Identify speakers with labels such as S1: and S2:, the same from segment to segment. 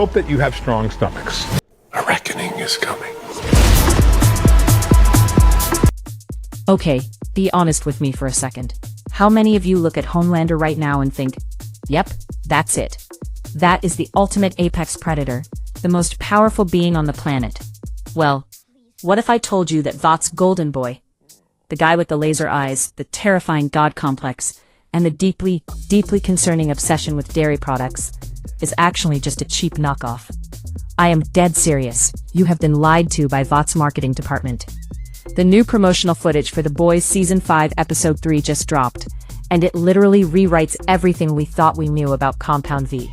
S1: Hope that you have strong stomachs.
S2: A reckoning is coming.
S3: Okay, be honest with me for a second. How many of you look at Homelander right now and think, yep, that's it. That is the ultimate apex predator, the most powerful being on the planet. Well, what if I told you that Vought's golden boy, the guy with the laser eyes, the terrifying god complex, and the deeply, deeply concerning obsession with dairy products, is actually just a cheap knockoff? I am dead serious. You have been lied to by Vought's marketing department. The new promotional footage for The Boys Season 5 Episode 3 just dropped, and it literally rewrites everything we thought we knew about Compound V.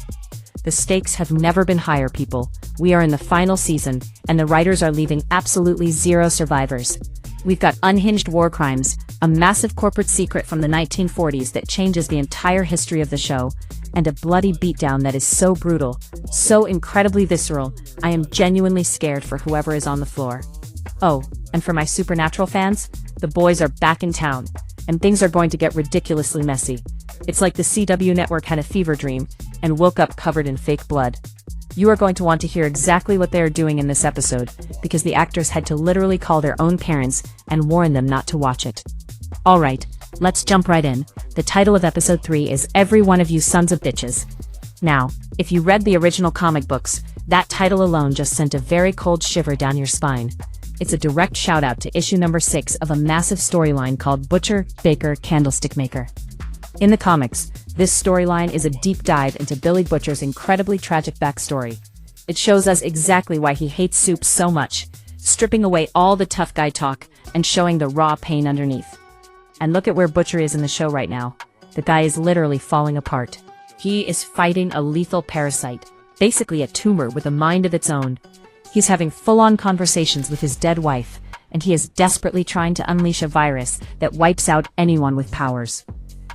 S3: The stakes have never been higher, people. We are in the final season, and the writers are leaving absolutely zero survivors. We've got unhinged war crimes, a massive corporate secret from the 1940s that changes the entire history of the show, and a bloody beatdown that is so brutal, so incredibly visceral, I am genuinely scared for whoever is on the floor. Oh, and for my Supernatural fans, the boys are back in town, and things are going to get ridiculously messy. It's like the CW network had a fever dream, and woke up covered in fake blood. You are going to want to hear exactly what they are doing in this episode, because the actors had to literally call their own parents and warn them not to watch it. Alright, let's jump right in. The title of episode 3 is Every One of You Sons of Bitches. Now, if you read the original comic books, that title alone just sent a very cold shiver down your spine. It's a direct shout out to issue number 6 of a massive storyline called Butcher, Baker, Candlestick Maker. In the comics, this storyline is a deep dive into Billy Butcher's incredibly tragic backstory. It shows us exactly why he hates soup so much, stripping away all the tough guy talk and showing the raw pain underneath. And look at where Butcher is in the show right now. The guy is literally falling apart. He is fighting a lethal parasite, basically a tumor with a mind of its own. He's having full-on conversations with his dead wife, and he is desperately trying to unleash a virus that wipes out anyone with powers.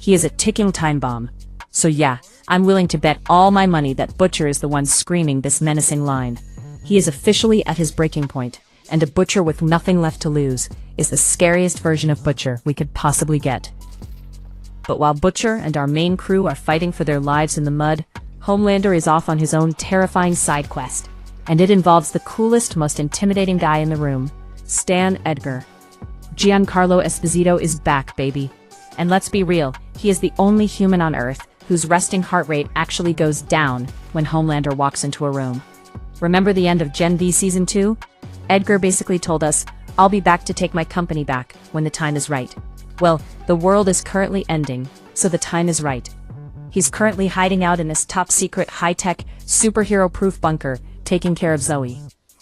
S3: He is a ticking time bomb. So yeah, I'm willing to bet all my money that Butcher is the one screaming this menacing line. He is officially at his breaking point, and a Butcher with nothing left to lose is the scariest version of Butcher we could possibly get. But while Butcher and our main crew are fighting for their lives in the mud, Homelander is off on his own terrifying side quest, and it involves the coolest, most intimidating guy in the room, Stan Edgar. Giancarlo Esposito is back, baby. And let's be real, he is the only human on Earth whose resting heart rate actually goes down when Homelander walks into a room. Remember the end of Gen V Season 2? Edgar basically told us, I'll be back to take my company back when the time is right. Well, the world is currently ending, so the time is right. He's currently hiding out in this top-secret, high-tech, superhero-proof bunker, taking care of Zoe.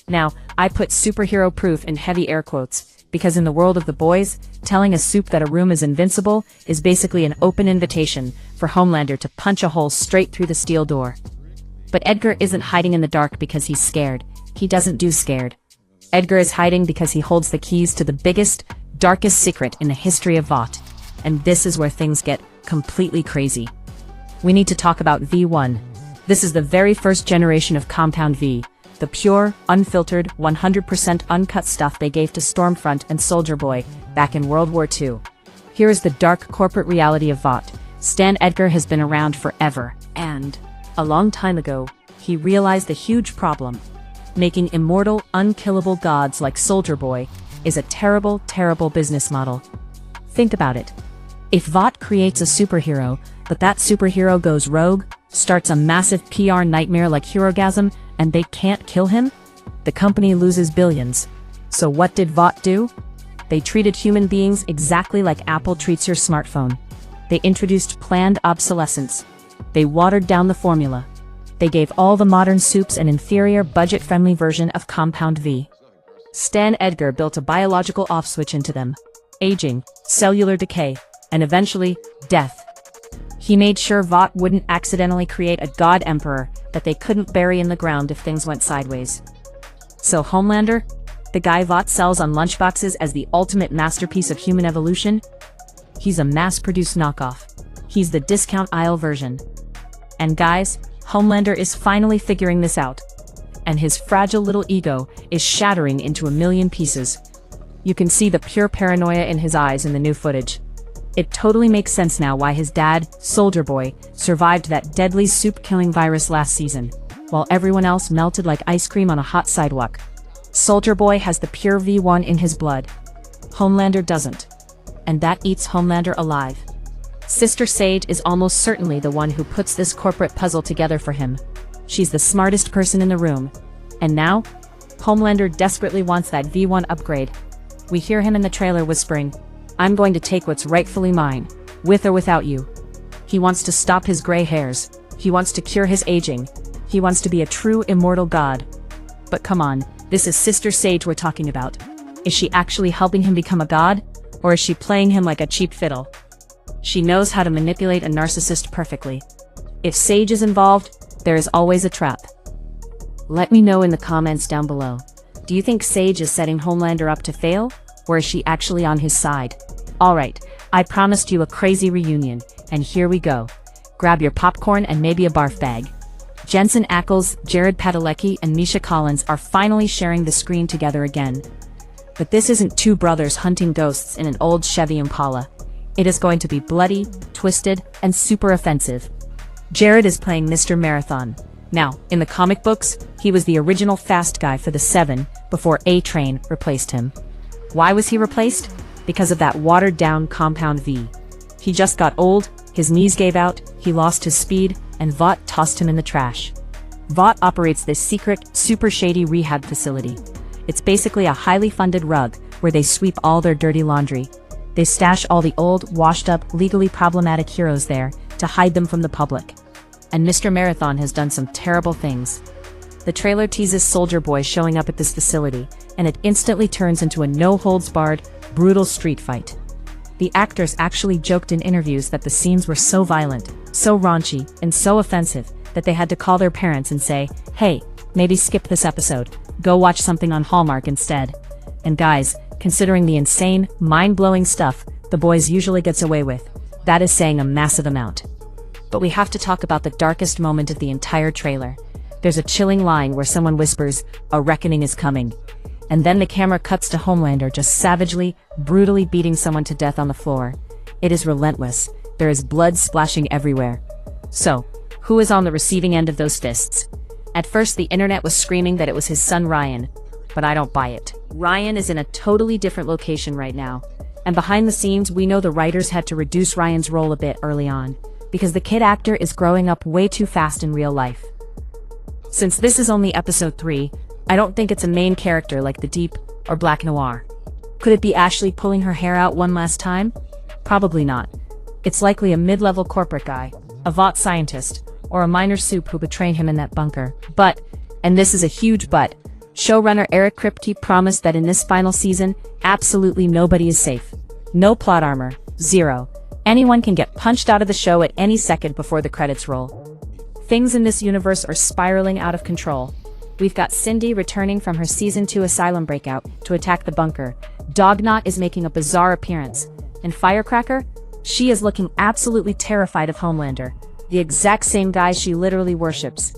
S3: Now, I put superhero-proof in heavy air quotes, because in the world of the boys, telling a soup that a room is invincible is basically an open invitation for Homelander to punch a hole straight through the steel door. But Edgar isn't hiding in the dark because he's scared. He doesn't do scared. Edgar is hiding because he holds the keys to the biggest, darkest secret in the history of Vought. And this is where things get completely crazy. We need to talk about V1. This is the very first generation of Compound V. The pure, unfiltered, 100% uncut stuff they gave to Stormfront and Soldier Boy back in World War II. Here is the dark corporate reality of Vought. Stan Edgar has been around forever, and a long time ago, he realized a huge problem. Making immortal, unkillable gods like Soldier Boy is a terrible, terrible business model. Think about it. If Vought creates a superhero, but that superhero goes rogue, starts a massive PR nightmare like Herogasm, and they can't kill him, the company loses billions. So what did Vought do? They treated human beings exactly like Apple treats your smartphone. They introduced planned obsolescence. They watered down the formula. They gave all the modern soups an inferior, budget-friendly version of Compound V. Stan Edgar built a biological off-switch into them. Aging, cellular decay, and eventually, death. He made sure Vought wouldn't accidentally create a god emperor that they couldn't bury in the ground if things went sideways. So Homelander, the guy Vought sells on lunchboxes as the ultimate masterpiece of human evolution, he's a mass-produced knockoff. He's the discount aisle version. And guys, Homelander is finally figuring this out. And his fragile little ego is shattering into a million pieces. You can see the pure paranoia in his eyes in the new footage. It totally makes sense now why his dad, Soldier Boy, survived that deadly soup-killing virus last season. while everyone else melted like ice cream on a hot sidewalk. Soldier Boy has the pure V1 in his blood. Homelander doesn't. And that eats Homelander alive. Sister Sage is almost certainly the one who puts this corporate puzzle together for him. She's the smartest person in the room. And now, Homelander desperately wants that V1 upgrade. We hear him in the trailer whispering, "I'm going to take what's rightfully mine, with or without you." He wants to stop his gray hairs. He wants to cure his aging. He wants to be a true immortal god. But come on, this is Sister Sage we're talking about. Is she actually helping him become a god? Or is she playing him like a cheap fiddle? She knows how to manipulate a narcissist perfectly. If Sage is involved, there is always a trap. Let me know in the comments down below. Do you think Sage is setting Homelander up to fail? Or is she actually on his side? Alright, I promised you a crazy reunion, and here we go. Grab your popcorn and maybe a barf bag. Jensen Ackles, Padalecki, and Misha Collins are finally sharing the screen together again. But this isn't two brothers hunting ghosts in an old Chevy Impala. It is going to be bloody, twisted, and super offensive. Jared is playing Mr. Marathon. Now, in the comic books, he was the original fast guy for the 7 before A-Train replaced him. Why was he replaced? Because of that watered-down Compound V. He just got old, his knees gave out, he lost his speed, and Vought tossed him in the trash. Vought operates this secret, super shady rehab facility. It's basically a highly funded rug where they sweep all their dirty laundry. They stash all the old, washed-up, legally problematic heroes there to hide them from the public. And Mr. Marathon has done some terrible things. The trailer teases Soldier Boy showing up at this facility, and it instantly turns into a no-holds-barred, brutal street fight. The actors actually joked in interviews that the scenes were so violent, so raunchy, and so offensive that they had to call their parents and say, "Hey, maybe skip this episode. Go watch something on Hallmark instead." And guys, considering the insane, mind-blowing stuff the boys usually gets away with, that is saying a massive amount. But we have to talk about the darkest moment of the entire trailer. There's a chilling line where someone whispers, "A reckoning is coming." And then the camera cuts to Homelander just savagely, brutally beating someone to death on the floor. It is relentless. There is blood splashing everywhere. So, who is on the receiving end of those fists? At first the internet was screaming that it was his son Ryan, but I don't buy it. Ryan is in a totally different location right now. And behind the scenes, we know the writers had to reduce Ryan's role a bit early on, because the kid actor is growing up way too fast in real life. Since this is only episode 3, I don't think it's a main character like The Deep or Black Noir. Could it be Ashley pulling her hair out one last time? Probably not. It's likely a mid-level corporate guy, a Vought scientist, or a minor soup who betrayed him in that bunker. But, and this is a huge but, showrunner Eric Kripke promised that in this final season, absolutely nobody is safe. No plot armor. Zero. Anyone can get punched out of the show at any second before the credits roll. Things in this universe are spiraling out of control. We've got Cindy returning from her Season 2 asylum breakout to attack the bunker. Dognot is making a bizarre appearance. And Firecracker? She is looking absolutely terrified of Homelander, the exact same guy she literally worships.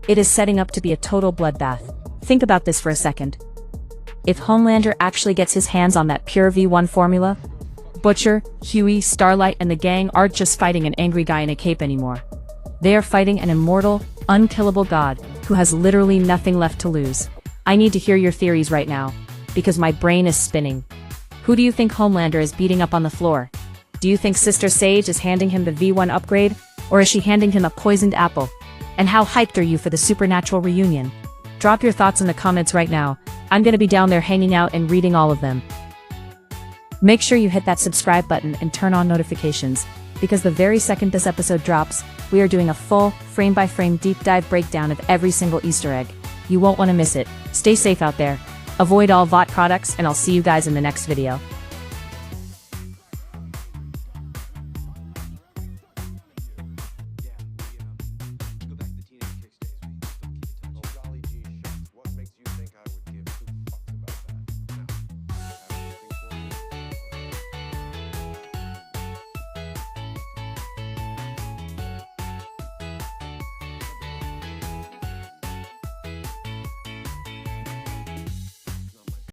S3: It is setting up to be a total bloodbath. Think about this for a second. If Homelander actually gets his hands on that pure V1 formula, Butcher, Huey, Starlight, and the gang aren't just fighting an angry guy in a cape anymore. They are fighting an immortal, unkillable god who has literally nothing left to lose. I need to hear your theories right now, because my brain is spinning. Who do you think Homelander is beating up on the floor? Do you think Sister Sage is handing him the V1 upgrade, or is she handing him a poisoned apple? And how hyped are you for the Supernatural reunion? Drop your thoughts in the comments right now. I'm gonna be down there hanging out and reading all of them. Make sure you hit that subscribe button and turn on notifications, because the very second this episode drops, we are doing a full, frame-by-frame deep dive breakdown of every single Easter egg. You won't want to miss it. Stay safe out there. Avoid all Vought products, and I'll see you guys in the next video.